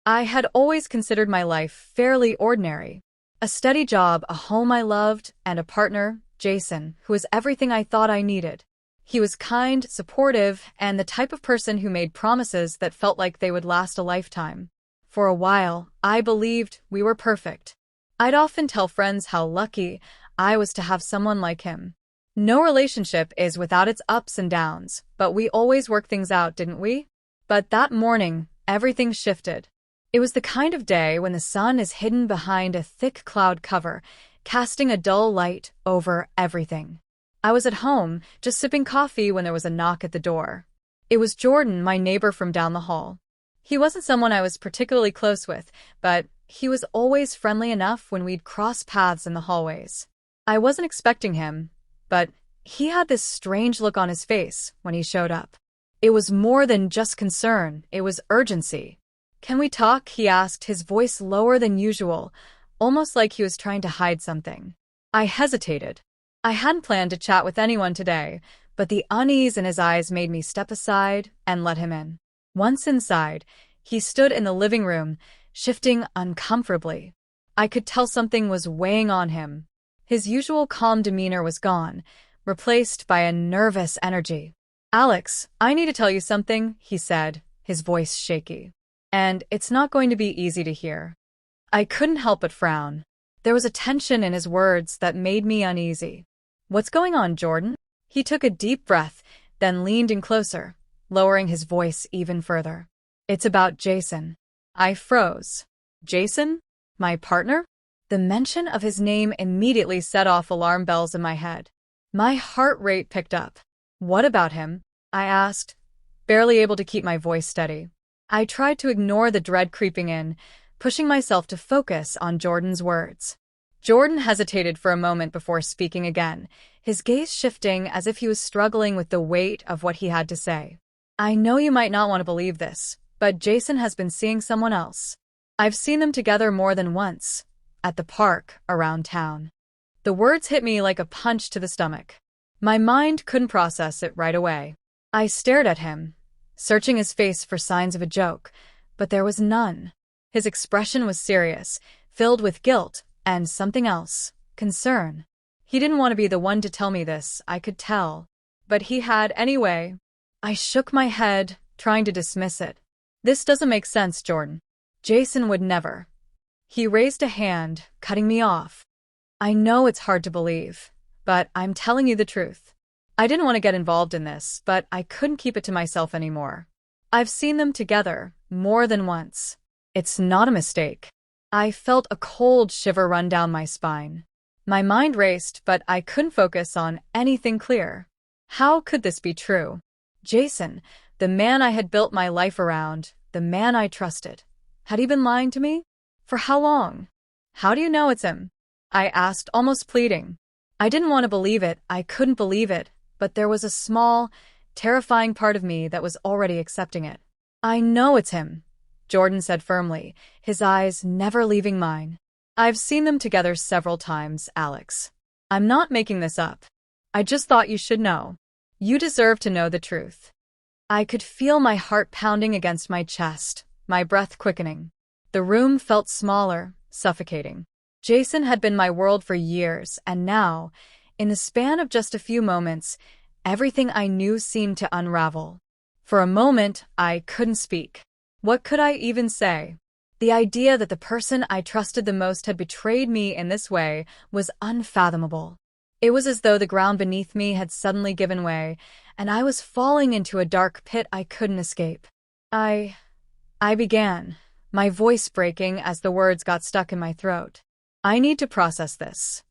I had always considered my life fairly ordinary. A steady job, a home I loved, and a partner, Jason, who was everything I thought I needed. He was kind, supportive, and the type of person who made promises that felt like they would last a lifetime. For a while, I believed we were perfect. I'd often tell friends how lucky I was to have someone like him. No relationship is without its ups and downs, but we always work things out, didn't we? But that morning, everything shifted. It was the kind of day when the sun is hidden behind a thick cloud cover, casting a dull light over everything. I was at home, just sipping coffee when there was a knock at the door. It was Jordan, my neighbor from down the hall. He wasn't someone I was particularly close with, but he was always friendly enough when we'd cross paths in the hallways. I wasn't expecting him, but he had this strange look on his face when he showed up. It was more than just concern, it was urgency. "Can we talk?" he asked, his voice lower than usual, almost like he was trying to hide something. I hesitated. I hadn't planned to chat with anyone today, but the unease in his eyes made me step aside and let him in. Once inside, he stood in the living room, shifting uncomfortably. I could tell something was weighing on him. His usual calm demeanor was gone, replaced by a nervous energy. "Alex, I need to tell you something," he said, his voice shaky. "And it's not going to be easy to hear." I couldn't help but frown. There was a tension in his words that made me uneasy. "What's going on, Jordan?" He took a deep breath, then leaned in closer, lowering his voice even further. "It's about Jason." I froze. Jason? My partner? The mention of his name immediately set off alarm bells in my head. My heart rate picked up. "What about him?" I asked, barely able to keep my voice steady. I tried to ignore the dread creeping in, pushing myself to focus on Jordan's words. Jordan hesitated for a moment before speaking again, his gaze shifting as if he was struggling with the weight of what he had to say. "I know you might not want to believe this, but Jason has been seeing someone else. I've seen them together more than once, at the park, around town." The words hit me like a punch to the stomach. My mind couldn't process it right away. I stared at him, searching his face for signs of a joke, but there was none. His expression was serious, filled with guilt and something else, concern. He didn't want to be the one to tell me this, I could tell. But he had anyway. I shook my head, trying to dismiss it. "This doesn't make sense, Jordan. Jason would never." He raised a hand, cutting me off. "I know it's hard to believe, but I'm telling you the truth. I didn't want to get involved in this, but I couldn't keep it to myself anymore. I've seen them together, more than once. It's not a mistake." I felt a cold shiver run down my spine. My mind raced, but I couldn't focus on anything clear. How could this be true? Jason, the man I had built my life around, the man I trusted. Had he been lying to me? For how long? "How do you know it's him?" I asked, almost pleading. I didn't want to believe it, I couldn't believe it, but there was a small, terrifying part of me that was already accepting it. "I know it's him," Jordan said firmly, his eyes never leaving mine. "I've seen them together several times, Alex. I'm not making this up. I just thought you should know. You deserve to know the truth." I could feel my heart pounding against my chest, my breath quickening. The room felt smaller, suffocating. Jason had been my world for years, and now, in the span of just a few moments, everything I knew seemed to unravel. For a moment, I couldn't speak. What could I even say? The idea that the person I trusted the most had betrayed me in this way was unfathomable. It was as though the ground beneath me had suddenly given way, and I was falling into a dark pit I couldn't escape. I began, my voice breaking as the words got stuck in my throat. "I need to process this."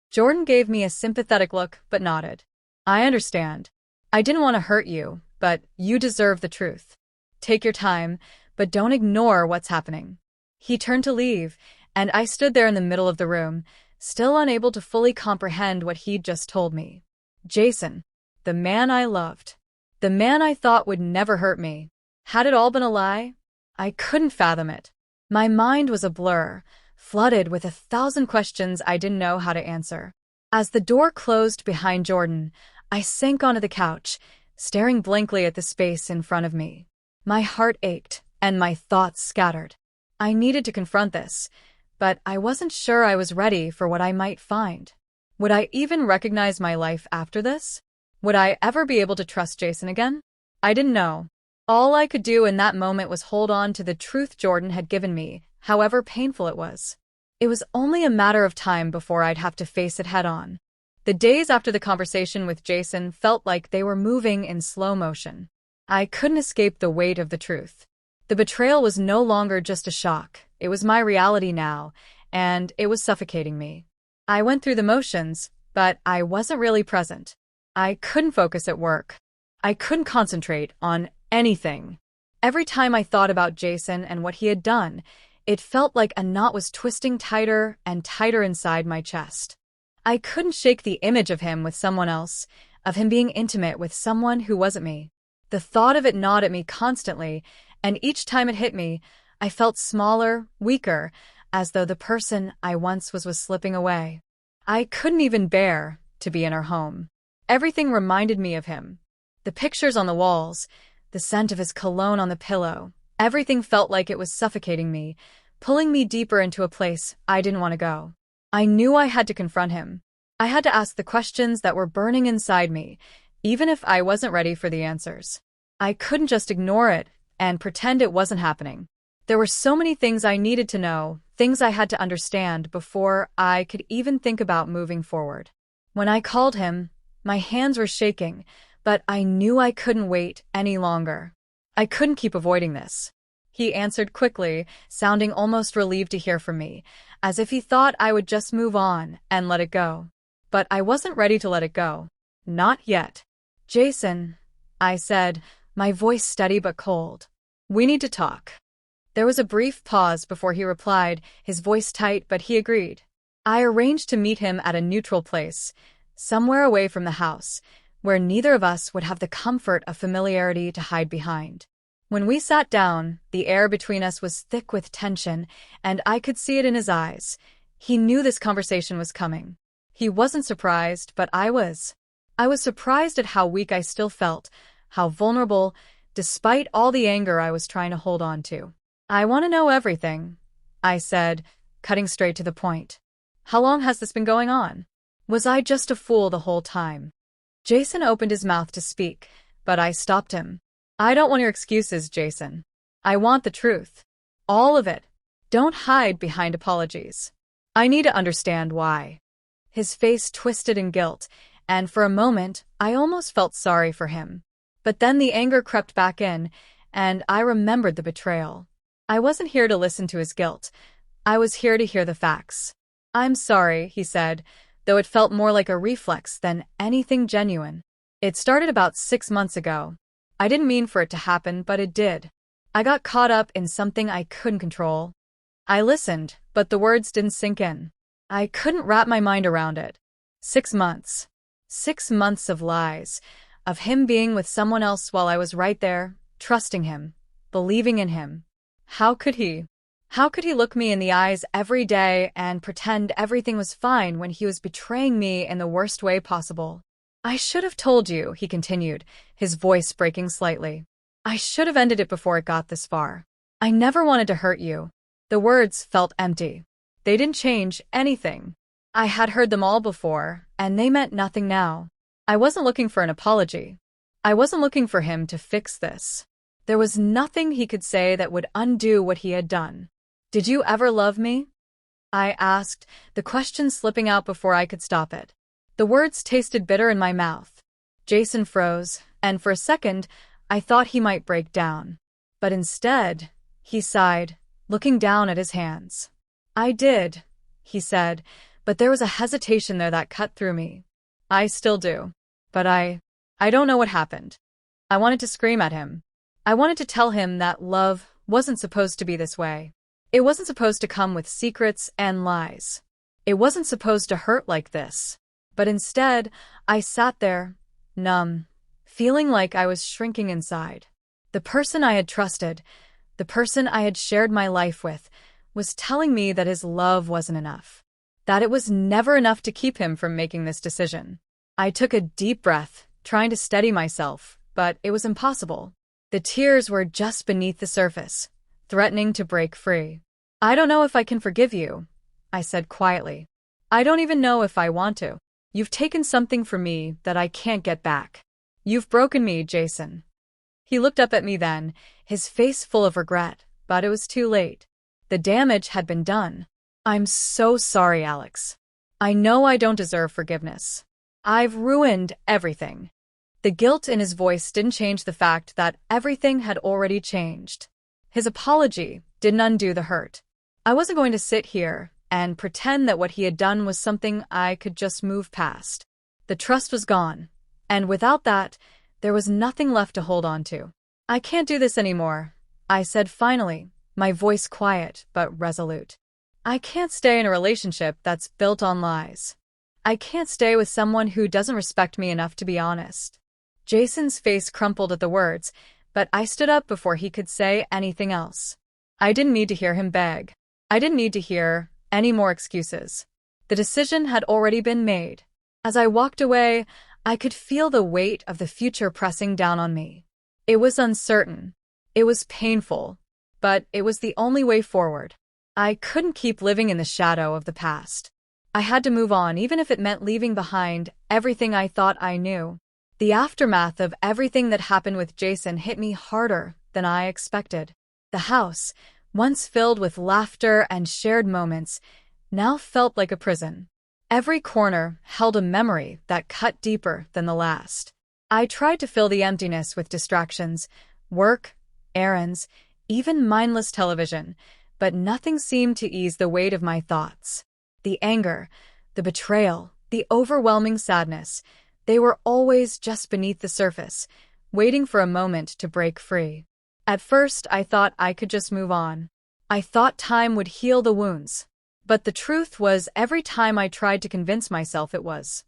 Jordan gave me a sympathetic look, but nodded. "I understand. I didn't want to hurt you, but you deserve the truth. Take your time, but don't ignore what's happening." He turned to leave, and I stood there in the middle of the room, still unable to fully comprehend what he'd just told me. Jason, the man I loved, the man I thought would never hurt me. Had it all been a lie? I couldn't fathom it. My mind was a blur, flooded with 1,000 questions I didn't know how to answer. As the door closed behind Jordan, I sank onto the couch, staring blankly at the space in front of me. My heart ached, and my thoughts scattered. I needed to confront this, but I wasn't sure I was ready for what I might find. Would I even recognize my life after this? Would I ever be able to trust Jason again? I didn't know. All I could do in that moment was hold on to the truth Jordan had given me, however painful it was. It was only a matter of time before I'd have to face it head on. The days after the conversation with Jason felt like they were moving in slow motion. I couldn't escape the weight of the truth. The betrayal was no longer just a shock. It was my reality now, and it was suffocating me. I went through the motions, but I wasn't really present. I couldn't focus at work. I couldn't concentrate on anything. Every time I thought about Jason and what he had done, it felt like a knot was twisting tighter and tighter inside my chest. I couldn't shake the image of him with someone else, of him being intimate with someone who wasn't me. The thought of it gnawed at me constantly, and each time it hit me, I felt smaller, weaker, as though the person I once was slipping away. I couldn't even bear to be in our home. Everything reminded me of him. The pictures on the walls, the scent of his cologne on the pillow, everything felt like it was suffocating me, pulling me deeper into a place I didn't want to go. I knew I had to confront him. I had to ask the questions that were burning inside me, even if I wasn't ready for the answers. I couldn't just ignore it and pretend it wasn't happening. There were so many things I needed to know, things I had to understand before I could even think about moving forward. When I called him, my hands were shaking, but I knew I couldn't wait any longer. I couldn't keep avoiding this. He answered quickly, sounding almost relieved to hear from me, as if he thought I would just move on and let it go. But I wasn't ready to let it go. Not yet. Jason, I said, my voice steady but cold. We need to talk. There was a brief pause before he replied, his voice tight, but he agreed. I arranged to meet him at a neutral place, somewhere away from the house, where neither of us would have the comfort of familiarity to hide behind. When we sat down, the air between us was thick with tension, and I could see it in his eyes. He knew this conversation was coming. He wasn't surprised, but I was. I was surprised at how weak I still felt, how vulnerable, despite all the anger I was trying to hold on to. I want to know everything, I said, cutting straight to the point. How long has this been going on? Was I just a fool the whole time? Jason opened his mouth to speak, but I stopped him. I don't want your excuses, Jason. I want the truth. All of it. Don't hide behind apologies. I need to understand why. His face twisted in guilt, and for a moment, I almost felt sorry for him. But then the anger crept back in, and I remembered the betrayal. I wasn't here to listen to his guilt. I was here to hear the facts. I'm sorry, he said, though it felt more like a reflex than anything genuine. It started about 6 months ago. I didn't mean for it to happen, but it did. I got caught up in something I couldn't control. I listened, but the words didn't sink in. I couldn't wrap my mind around it. 6 months. 6 months of lies, of him being with someone else while I was right there, trusting him, believing in him. How could he? How could he look me in the eyes every day and pretend everything was fine when he was betraying me in the worst way possible? I should have told you, he continued, his voice breaking slightly. I should have ended it before it got this far. I never wanted to hurt you. The words felt empty. They didn't change anything. I had heard them all before, and they meant nothing now. I wasn't looking for an apology. I wasn't looking for him to fix this. There was nothing he could say that would undo what he had done. Did you ever love me? I asked, the question slipping out before I could stop it. The words tasted bitter in my mouth. Jason froze, and for a second, I thought he might break down. But instead, he sighed, looking down at his hands. I did, he said, but there was a hesitation there that cut through me. I still do. But I don't know what happened. I wanted to scream at him. I wanted to tell him that love wasn't supposed to be this way. It wasn't supposed to come with secrets and lies. It wasn't supposed to hurt like this. But instead, I sat there, numb, feeling like I was shrinking inside. The person I had trusted, the person I had shared my life with, was telling me that his love wasn't enough. That it was never enough to keep him from making this decision. I took a deep breath, trying to steady myself, but it was impossible. The tears were just beneath the surface, threatening to break free. I don't know if I can forgive you, I said quietly. I don't even know if I want to. You've taken something from me that I can't get back. You've broken me, Jason. He looked up at me then, his face full of regret, but it was too late. The damage had been done. I'm so sorry, Alex. I know I don't deserve forgiveness. I've ruined everything. The guilt in his voice didn't change the fact that everything had already changed. His apology didn't undo the hurt. I wasn't going to sit here and pretend that what he had done was something I could just move past. The trust was gone, and without that, there was nothing left to hold on to. I can't do this anymore, I said finally, my voice quiet but resolute. I can't stay in a relationship that's built on lies. I can't stay with someone who doesn't respect me enough to be honest. Jason's face crumpled at the words, but I stood up before he could say anything else. I didn't need to hear him beg. I didn't need to hear any more excuses. The decision had already been made. As I walked away, I could feel the weight of the future pressing down on me. It was uncertain. It was painful, but it was the only way forward. I couldn't keep living in the shadow of the past. I had to move on, even if it meant leaving behind everything I thought I knew. The aftermath of everything that happened with Jason hit me harder than I expected. The house, once filled with laughter and shared moments, now felt like a prison. Every corner held a memory that cut deeper than the last. I tried to fill the emptiness with distractions, work, errands, even mindless television, but nothing seemed to ease the weight of my thoughts. The anger, the betrayal, the overwhelming sadness, they were always just beneath the surface, waiting for a moment to break free. At first, I thought I could just move on. I thought time would heal the wounds. But the truth was, every time I tried to convince myself it was,